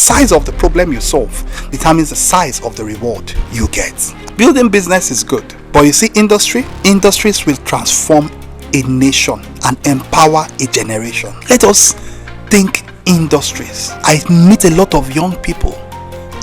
size of the problem you solve determines the size of the reward you get. Building business is good, but you see, industries will transform a nation and empower a generation. Let us think industries. I meet a lot of young people,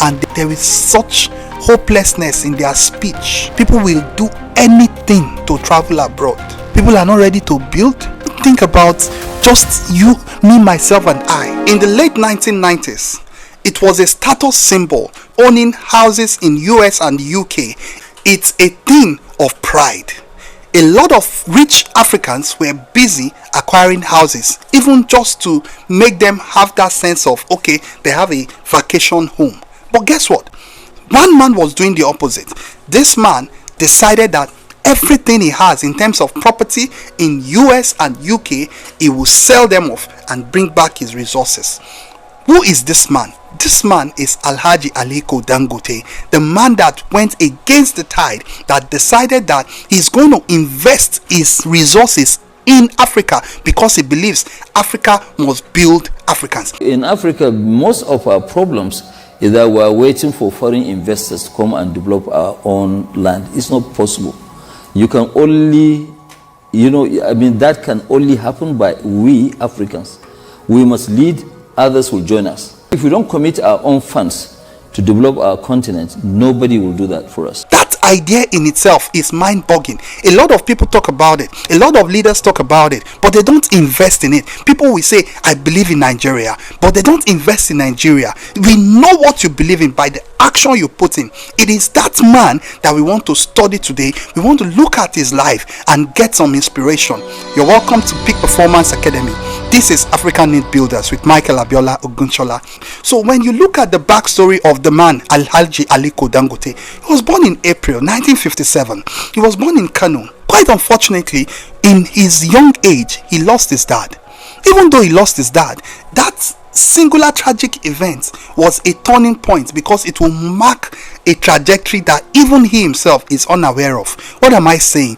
and there is such hopelessness in their speech. People will do anything to travel abroad. People are not ready to build. Think about just you, me, myself, and I. In the late 1990s, it was a status symbol owning houses in US and UK. It's a thing of pride. A lot of rich Africans were busy acquiring houses, even just to make them have that sense of, okay, they have a vacation home. But guess what? One man was doing the opposite. This man decided that everything he has in terms of property in US and UK, he will sell them off and bring back his resources. Who is this man? This man is Alhaji Aliko Dangote, the man that went against the tide, that decided that he's going to invest his resources in Africa because he believes Africa must build Africans. In Africa, most of our problems is that we are waiting for foreign investors to come and develop our own land. It's not possible. You can only, that can only happen by we Africans. We must lead, others will join us. If we don't commit our own funds to develop our continent, nobody will do that for us. That idea in itself is mind-boggling. A lot of people talk about it. A lot of leaders talk about it, but they don't invest in it. People will say, I believe in Nigeria, but they don't invest in Nigeria. We know what you believe in by the action you put in. It is that man that we want to study today. We want to look at his life and get some inspiration. You're welcome to Peak Performance Academy. This is African Need Builders with Michael Abiola Ogunshola. So when you look at the backstory of the man Alhaji Aliko Dangote, he was born in April 1957. He was born in Kano. Quite unfortunately, in his young age, he lost his dad. Even though he lost his dad, that singular tragic event was a turning point because it will mark a trajectory that even he himself is unaware of. What am I saying?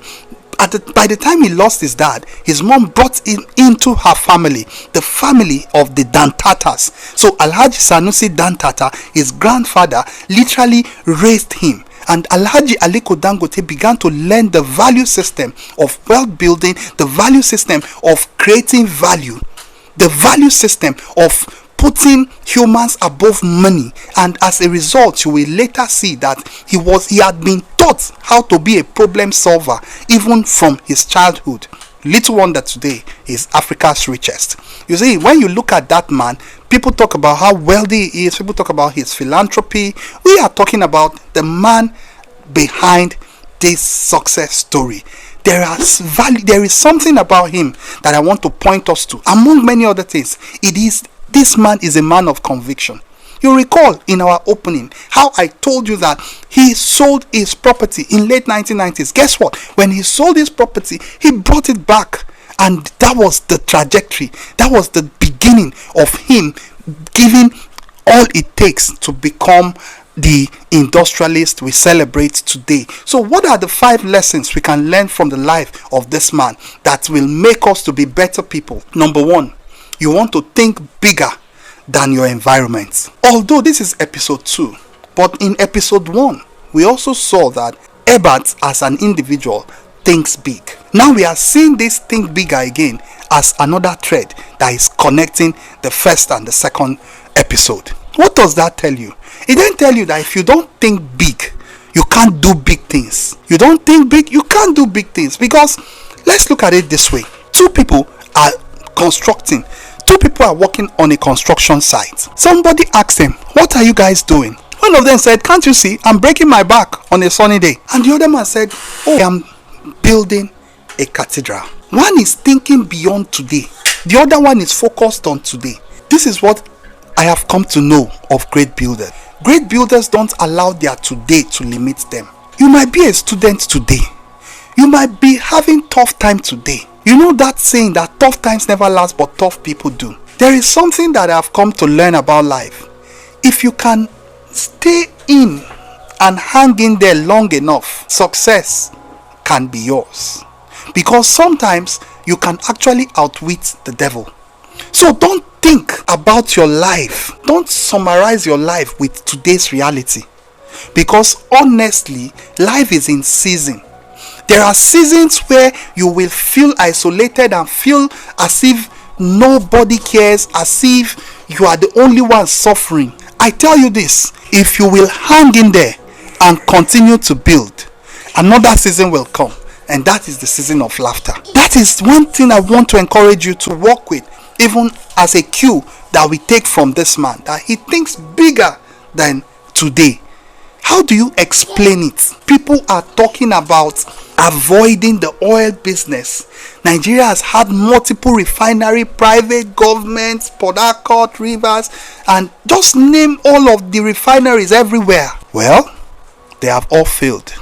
By the time he lost his dad, his mom brought him into her family, the family of the Dantatas. So Alhaji Sanusi Dantata, his grandfather, literally raised him. And Alhaji Aliko Dangote began to learn the value system of wealth building, the value system of creating value, the value system of putting humans above money. And as a result, you will later see that he had been taught how to be a problem solver even from his childhood. Little wonder today is Africa's richest. You see, when you look at that man, people talk about how wealthy he is, people talk about his philanthropy. We are talking about the man behind this success story. There is something about him that I want to point us to. Among many other things, this man is a man of conviction. You recall in our opening how I told you that he sold his property in late 1990s. Guess what? When he sold his property, he brought it back. And that was the trajectory. That was the beginning of him giving all it takes to become the industrialist we celebrate today. So what are the 5 lessons we can learn from the life of this man that will make us to be better people? Number 1, you want to think bigger than your environment. Although this is episode 2, but in episode 1, we also saw that Ebert as an individual thinks big. Now we are seeing this think bigger again as another thread that is connecting the first and the second episode. What does that tell you? It then tell you that if you don't think big, you can't do big things. You don't think big, you can't do big things. Because let's look at it this way. 2 people are constructing. 2 people are working on a construction site. Somebody asked them, what are you guys doing? One of them said, can't you see, I'm breaking my back on a sunny day. And the other man said, oh, I'm building a cathedral. One is thinking beyond today. The other one is focused on today. This is what I have come to know of great builders. Great builders don't allow their today to limit them. You might be a student today. You might be having tough time today. You know that saying that tough times never last, but tough people do. There is something that I have come to learn about life. If you can stay in and hang in there long enough, success can be yours. Because sometimes you can actually outwit the devil. So don't think about your life. Don't summarize your life with today's reality, because honestly, life is in season. There are seasons where you will feel isolated and feel as if nobody cares, as if you are the only one suffering. I tell you this, if you will hang in there and continue to build, another season will come, and that is the season of laughter. That is one thing I want to encourage you to work with, even as a cue that we take from this man, that he thinks bigger than today. How do you explain it? People are talking about avoiding the oil business. Nigeria has had multiple refinery, private governments, Port Harcourt, Rivers, and just name all of the refineries everywhere. Well, they have all failed.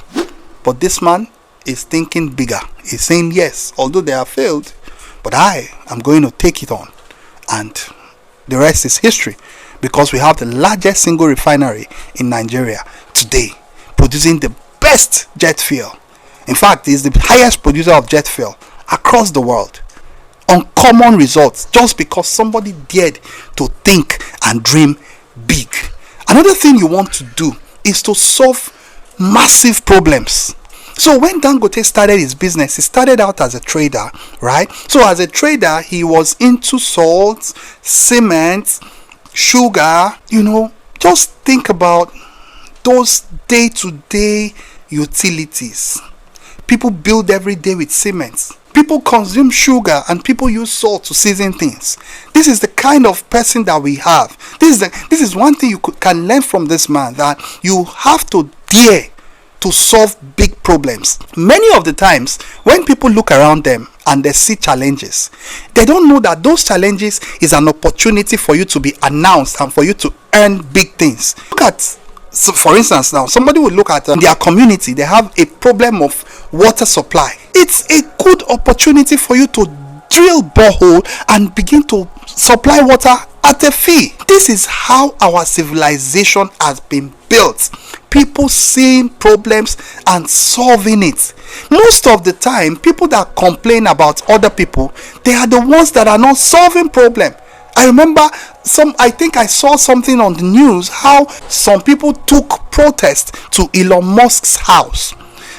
But this man is thinking bigger. He's saying, yes, although they have failed, but I am going to take it on. And the rest is history, because we have the largest single refinery in Nigeria today, producing the best jet fuel. In fact, it's the highest producer of jet fuel across the world. Uncommon results, just because somebody dared to think and dream big. Another thing you want to do is to solve massive problems. So when Dangote started his business, he started out as a trader, right? So as a trader, he was into salt, cement, sugar. Just think about those day-to-day utilities. People build every day with cement. People consume sugar, and people use salt to season things. This is the kind of person that we have. This is one thing you can learn from this man, that you have to dare to solve big problems. Many of the times when people look around them and they see challenges, they don't know that those challenges is an opportunity for you to be announced and for you to earn big things. Look at, for instance, now somebody will look at their community. They have a problem of water supply. It's a good opportunity for you to drill borehole and begin to supply water at a fee. This is how our civilization has been built. People seeing problems and solving it. Most of the time, people that complain about other people, they are the ones that are not solving problem. I remember I think I saw something on the news how some people took protest to Elon Musk's house.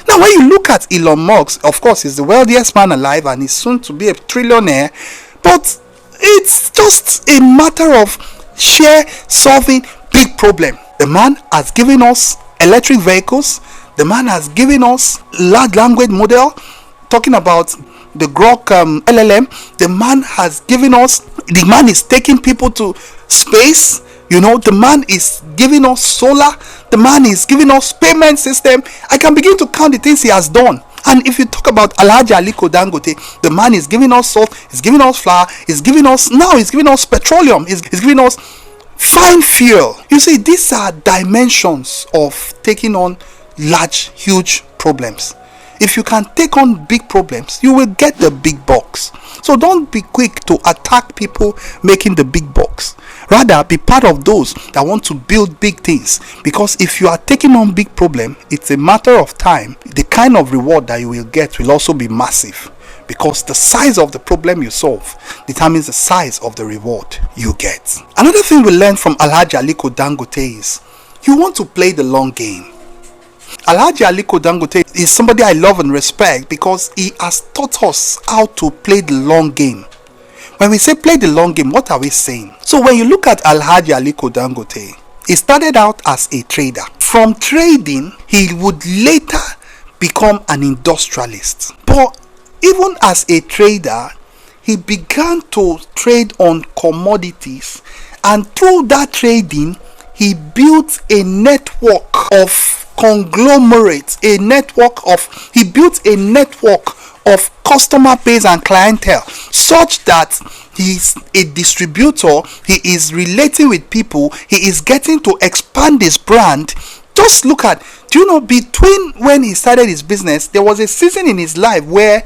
Now, when you look at Elon Musk, of course, he's the wealthiest man alive and he's soon to be a trillionaire, but it's just a matter of solving big problem. The man has given us electric vehicles. The man has given us large language model, talking about the Grok LLM. The man is taking people to space. The man is giving us solar. The man is giving us payment system. I can begin to count the things he has done. And if you talk about Aliko Dangote, the man is giving us salt, he's giving us flour, he's giving us petroleum, he's giving us fine fuel. You see, these are dimensions of taking on large, huge problems. If you can take on big problems, you will get the big bucks. So don't be quick to attack people making the big bucks. Rather, be part of those that want to build big things. Because if you are taking on big problem, it's a matter of time. The kind of reward that you will get will also be massive. Because the size of the problem you solve determines the size of the reward you get. Another thing we learn from Aliko Dangote is you want to play the long game. Aliko Dangote is somebody I love and respect because he has taught us how to play the long game. When we say play the long game, what are we saying? So when you look at Aliko Dangote, he started out as a trader. From trading, he would later become an industrialist. But even as a trader, he began to trade on commodities, and through that trading, he built a network of conglomerates, he built a network of customer base and clientele, such that he's a distributor, he is relating with people, he is getting to expand his brand. Just look at, between when he started his business, there was a season in his life where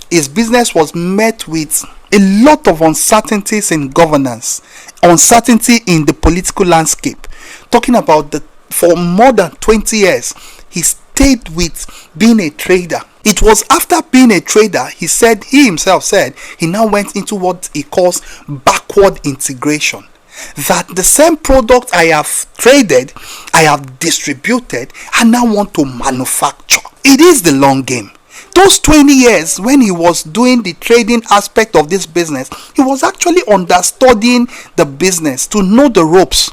his business was met with a lot of uncertainties in governance, uncertainty in the political landscape. Talking about for more than 20 years, he stayed with being a trader. It was after being a trader, he himself said, he now went into what he calls backward integration. That the same product I have traded, I have distributed, and now want to manufacture. It is the long game. Those 20 years when he was doing the trading aspect of this business, he was actually understudying the business to know the ropes.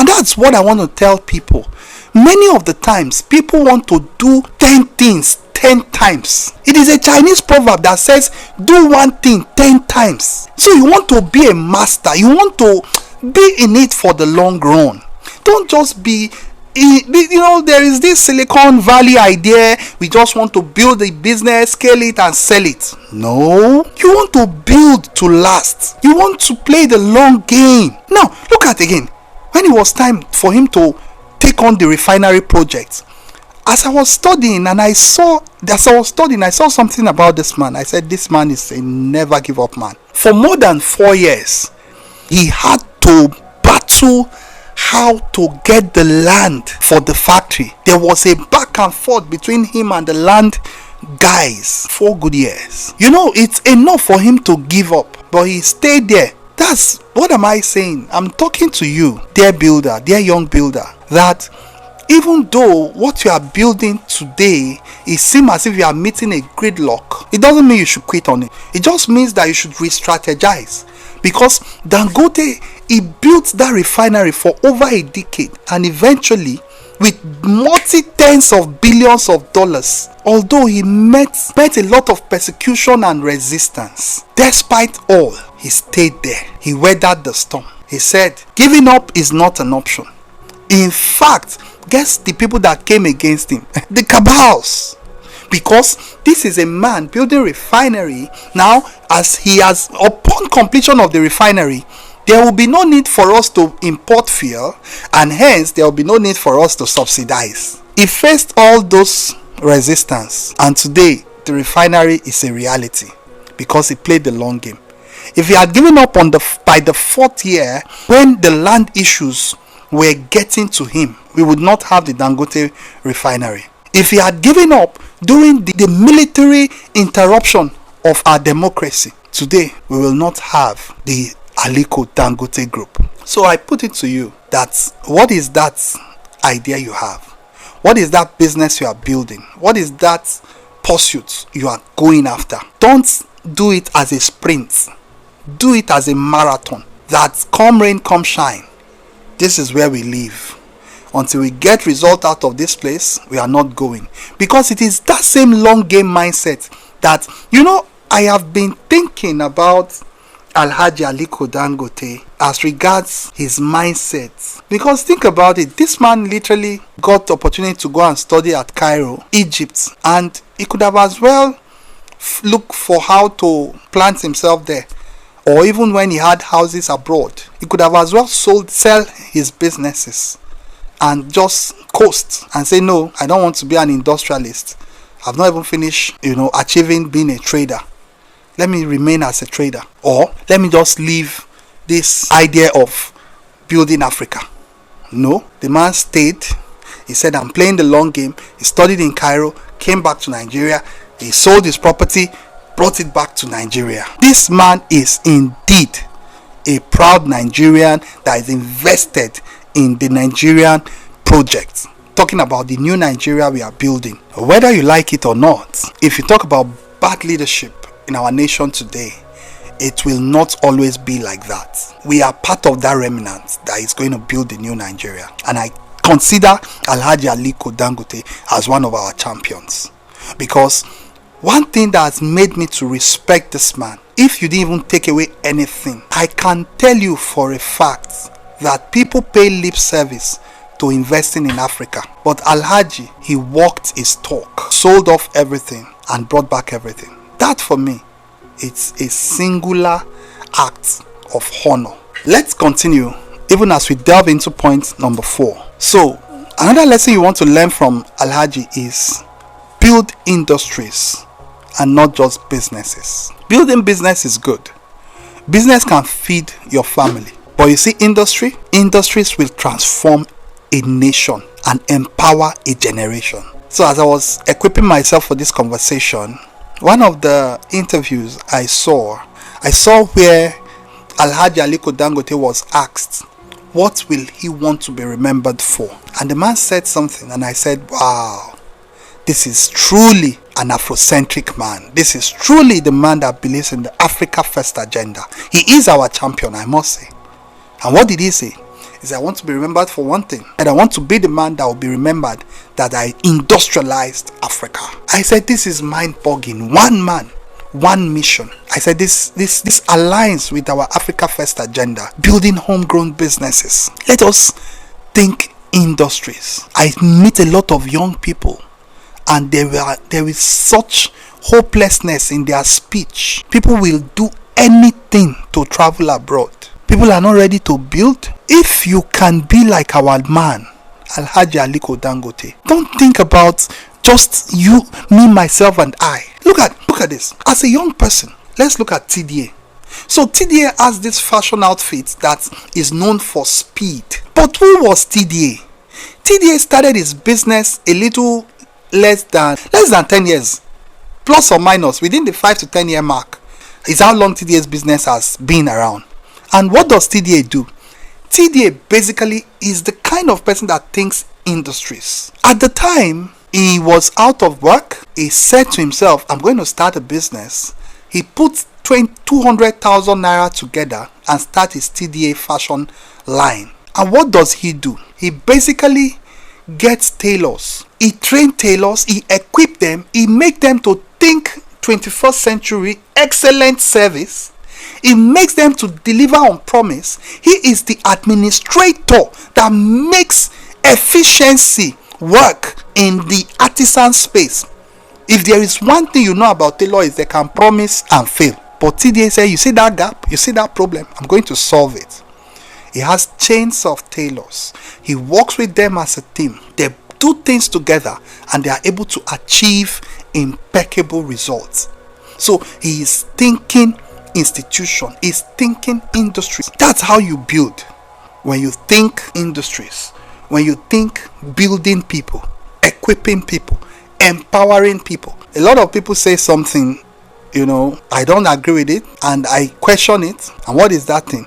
And that's what I want to tell people. Many of the times, people want to do 10 things 10 times. It is a Chinese proverb that says, do one thing 10 times. So you want to be a master. You want to be in it for the long run. Don't just be, there is this Silicon Valley idea. We just want to build a business, scale it and sell it. No, you want to build to last. You want to play the long game. Now, look at again. When it was time for him to take on the refinery project, as I was studying I saw something about this man. I said, this man is a never give up man. For more than 4 years, he had to battle how to get the land for the factory. There was a back and forth between him and the land guys. 4 good years. It's enough for him to give up, but he stayed there. That's what am I saying? I'm talking to you, dear builder, dear young builder, that even though what you are building today, it seems as if you are meeting a gridlock, it doesn't mean you should quit on it. It just means that you should re-strategize. Because Dangote, he built that refinery for over a decade, and eventually with multi-tens of billions of dollars, although he met a lot of persecution and resistance, despite all, he stayed there. He weathered the storm. He said, giving up is not an option. In fact, guess the people that came against him? The cabals. Because this is a man building refinery. Now, as he has, upon completion of the refinery, there will be no need for us to import fuel, and hence there will be no need for us to subsidize. He faced all those resistance, and today the refinery is a reality because he played the long game. If he had given up by the 4th year, when the land issues were getting to him, we would not have the Dangote refinery. If he had given up during the military interruption of our democracy, today we will not have the Aliko Dangote group. So I put it to you that what is that idea you have? What is that business you are building? What is that pursuit you are going after? Don't do it as a sprint. Do it as a marathon. That come rain, come shine. This is where we live. Until we get result out of this place, we are not going. Because it is that same long game mindset that, I have been thinking about Alhaji Aliko Dangote as regards his mindset. Because think about it, this man literally got the opportunity to go and study at Cairo, Egypt, and he could have as well looked for how to plant himself there. Or even when he had houses abroad, he could have as well sell his businesses and just coast and say, no, I don't want to be an industrialist. I've not even finished, achieving being a trader. Let me remain as a trader. Or let me just leave this idea of building Africa. No, the man stayed. He said, I'm playing the long game. He studied in Cairo, came back to Nigeria. He sold his property, brought it back to Nigeria. This man is indeed a proud Nigerian that is invested in the Nigerian project. Talking about the new Nigeria we are building. Whether you like it or not, if you talk about bad leadership in our nation today, it will not always be like that. We are part of that remnant that is going to build the new Nigeria. And I consider Alhaji Aliko Dangote as one of our champions. Because one thing that has made me to respect this man, if you didn't even take away anything, I can tell you for a fact that people pay lip service to investing in Africa. But Alhaji, he walked his talk, sold off everything and brought back everything. That for me, it's a singular act of honor. Let's continue even as we delve into point number 4. So, another lesson you want to learn from Alhaji is build industries and not just businesses. Building business is good. Business can feed your family. But you see, industries will transform a nation and empower a generation. So as I was equipping myself for this conversation, one of the interviews I saw where Alhaji Aliko Dangote was asked, what will he want to be remembered for? And the man said something, and I said, wow, this is truly an Afrocentric man. This is truly the man that believes in the Africa First agenda. He is our champion, I must say. And what did he say? He said, I want to be remembered for one thing, and I want to be the man that will be remembered that I industrialized Africa. I said, this is mind-boggling. One man, one mission. I said, this aligns with our Africa First agenda, building homegrown businesses. Let us think industries. I meet a lot of young people, and there is such hopelessness in their speech. People will do anything to travel abroad. People are not ready to build. If you can be like our man, Alhaji Aliko Dangote, don't think about just you, me, myself, and I. Look at this. As a young person, let's look at TDA. So TDA has this fashion outfit that is known for speed. But who was TDA? TDA started his business a little less than 10 years, plus or minus within the 5 to 10 year mark is how long TDA's business has been around. And what does TDA do? TDA basically is the kind of person that thinks industries. At the time he was out of work, he said to himself, I'm going to start a business. He put 200,000 naira together and start his TDA fashion line. And what does he do? He basically gets tailors. He trains tailors, he equips them, he makes them to think 21st century excellent service. He makes them to deliver on promise. He is the administrator that makes efficiency work in the artisan space. If there is one thing you know about tailor, is they can promise and fail. But TDA say, you see that gap, you see that problem, I'm going to solve it. He has chains of tailors. He works with them as a team. They do things together and they are able to achieve impeccable results. So he is thinking institution, is thinking industries. That's how you build. When you think industries, when you think building people, equipping people, empowering people. A lot of people say something, I don't agree with it and I question it. And what is that thing?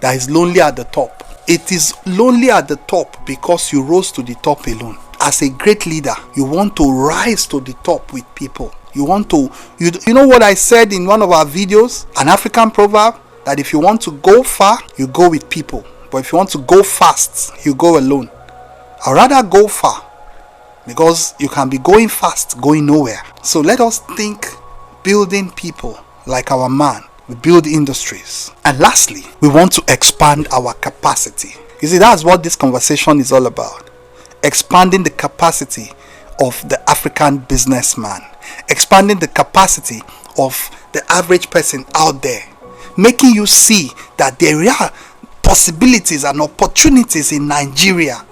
That is lonely at the top. It is lonely at the top because you rose to the top alone. As a great leader, you want to rise to the top with people. You want to, you know what I said in one of our videos, an African proverb, that if you want to go far, you go with people. But if you want to go fast, you go alone. I'd rather go far because you can be going fast, going nowhere. So let us think building people like our man. We build industries. And lastly, we want to expand our capacity. You see, that's what this conversation is all about. Expanding the capacity of the African businessman. Expanding the capacity of the average person out there. Making you see that there are possibilities and opportunities in Nigeria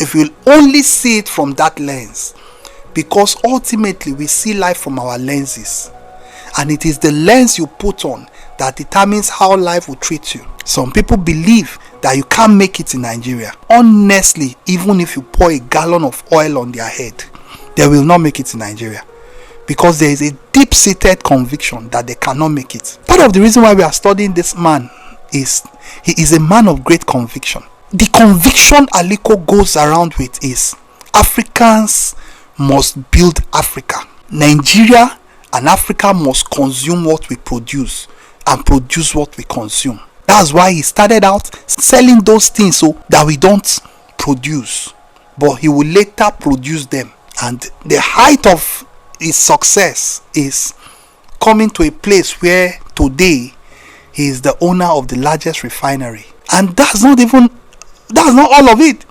if you only see it from that lens. Because ultimately we see life from our lenses. And it is the lens you put on that determines how life will treat you. Some people believe that you can't make it in Nigeria. Honestly, even if you pour a gallon of oil on their head, they will not make it in Nigeria. Because there is a deep-seated conviction that they cannot make it. Part of the reason why we are studying this man is he is a man of great conviction. The conviction Aliko goes around with is Africans must build Africa. Nigeria and Africa must consume what we produce and produce what we consume. That's why he started out selling those things so that we don't produce, but he will later produce them. And the height of his success is coming to a place where today he is the owner of the largest refinery. And that's not all of it.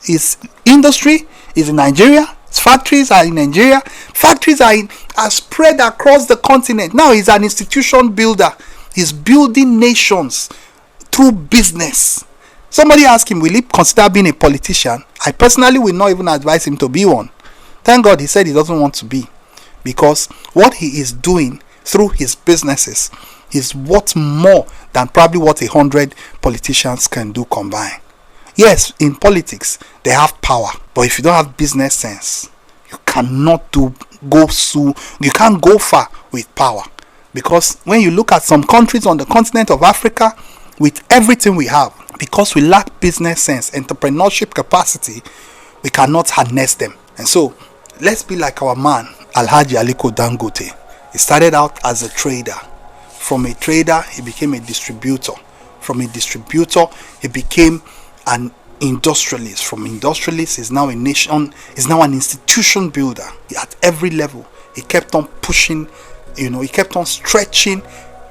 His industry is in Nigeria. His factories are in Nigeria. Factories are spread across the continent. Now he's an institution builder. He's building nations through business. Somebody asked him, will he consider being a politician? I personally will not even advise him to be one. Thank God he said he doesn't want to be. Because what he is doing through his businesses is worth more than probably what 100 politicians can do combined. Yes, in politics, they have power. But if you don't have business sense, You cannot you can't go far with power. Because when you look at some countries on the continent of Africa, with everything we have, because we lack business sense, entrepreneurship capacity, we cannot harness them. And so let's be like our man Alhaji Aliko Dangote. He started out as a trader. From a trader, he became a distributor. From a distributor, he became an industrialist. From industrialist, he's now an institution builder. At every level, he kept on pushing, he kept on stretching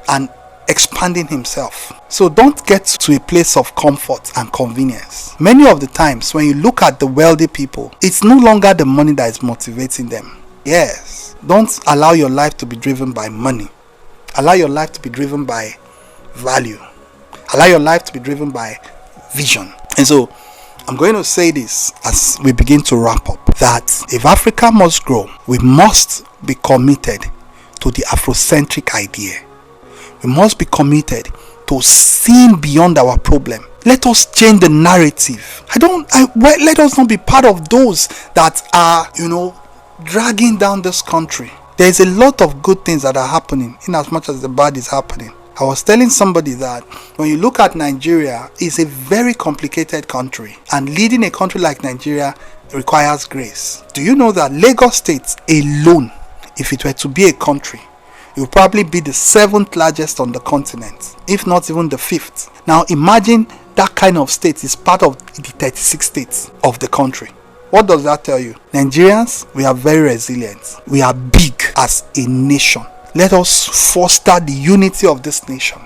and expanding himself. So don't get to a place of comfort and convenience. Many of the times when you look at the wealthy people, it's no longer the money that is motivating them. Yes, don't allow your life to be driven by money. Allow your life to be driven by value. Allow your life to be driven by vision. And so I'm going to say this as we begin to wrap up, that if Africa must grow, we must be committed to the Afrocentric idea. We must be committed to seeing beyond our problem. Let us change the narrative. Let us not be part of those that are, dragging down this country. There's a lot of good things that are happening in as much as the bad is happening. I was telling somebody that when you look at Nigeria, it's a very complicated country, and leading a country like Nigeria requires grace. Do you know that Lagos State alone, if it were to be a country, it would probably be the 7th largest on the continent, if not even the 5th. Now imagine that kind of state is part of the 36 states of the country. What does that tell you? Nigerians, we are very resilient. We are big as a nation. Let us foster the unity of this nation.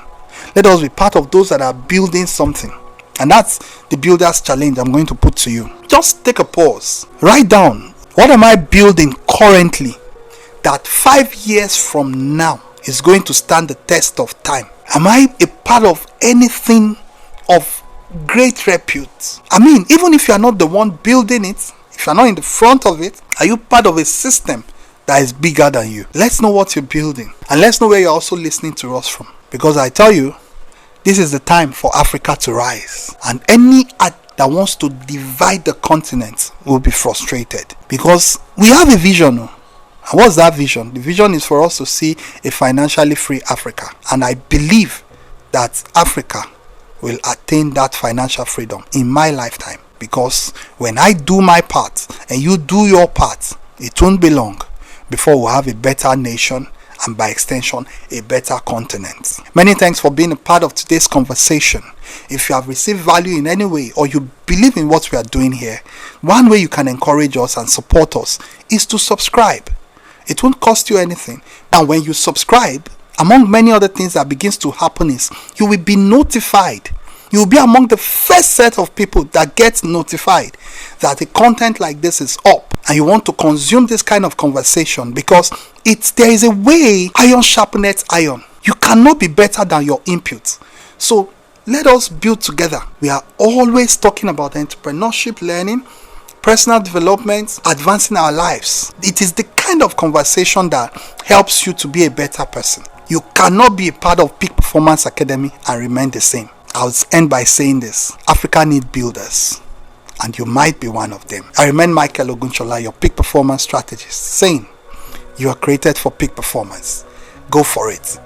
Let us be part of those that are building something. And that's the builder's challenge I'm going to put to you. Just take a pause. Write down, what am I building currently that 5 years from now is going to stand the test of time? Am I a part of anything of great repute? I mean, even if you are not the one building it, if you are not in the front of it, are you part of a system that is bigger than you? Let's know what you're building, and let's know where you're also listening to us from. Because I tell you, this is the time for Africa to rise, and any act that wants to divide the continent will be frustrated, because we have a vision. And what's that vision? The vision is for us to see a financially free Africa, and I believe that Africa will attain that financial freedom in my lifetime. Because when I do my part and you do your part, it won't be long before we'll have a better nation, and by extension a better continent. Many thanks for being a part of today's conversation. If you have received value in any way, or you believe in what we are doing here, one way you can encourage us and support us is to subscribe. It won't cost you anything. And when you subscribe, among many other things that begins to happen is you will be notified. You will be among the first set of people that get notified that a content like this is up, and you want to consume this kind of conversation, because there is a way iron sharpeneth iron. You cannot be better than your input. So let us build together. We are always talking about entrepreneurship, learning, personal development, advancing our lives. It is the kind of conversation that helps you to be a better person. You cannot be a part of Peak Performance Academy and remain the same. I'll end by saying this: Africa needs builders, and you might be one of them. I remain Michael Ogunshola, your peak performance strategist, saying you are created for peak performance. Go for it.